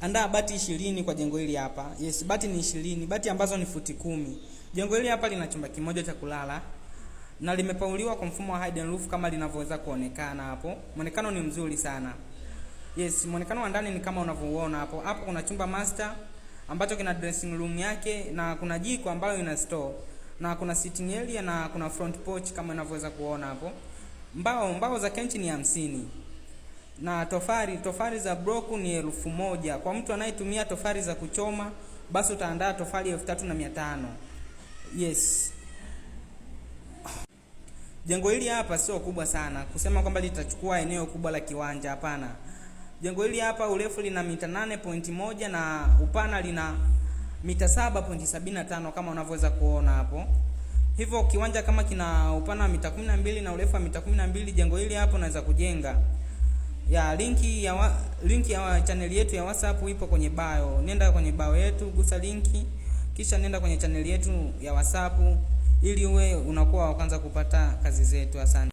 andaa bati 20 kwa jengo hili hapa. Yes, bati ni 20, bati ambazo ni futi 10. Jengo hili hapa lina chumba kimoja cha kulala na limepauliwa kwa mfumo wa hidden roof kama linavyoweza kuonekana hapo. Muonekano ni mzuri sana. Yes, muonekano wa ndani ni kama unavyoona hapo. Hapo kuna chumba master ambacho kina dressing room yake na kuna jiko ambalo ina store na kuna sitting area na kuna front porch kama unavyoweza kuona hapo. Mbao za kenchi ni 50. Na tofali za block ni 1000. Kwa mtu anayetumia tofali za kuchoma basi utaandaa tofali 3500. Yes. Jengo hili hapa sio kubwa sana kusema kwamba litachukua eneo kubwa la kiwanja, hapana. Jengo hili hapa urefu lina mita 8.1 na upana lina mita 7.75 kama unavyoweza kuona hapo. Hivyo kiwanja kama kina upana wa mita 12 na urefu wa mita 12, jengo hili hapo unaweza kujenga. Linki ya channel yetu ya WhatsApp ipo kwenye bio. Nenda kwenye bio yetu, gusa linki, kisha nenda kwenye channel yetu ya WhatsApp ili uwe unakuwa wa kwanza kupata kazi zetu. Asante.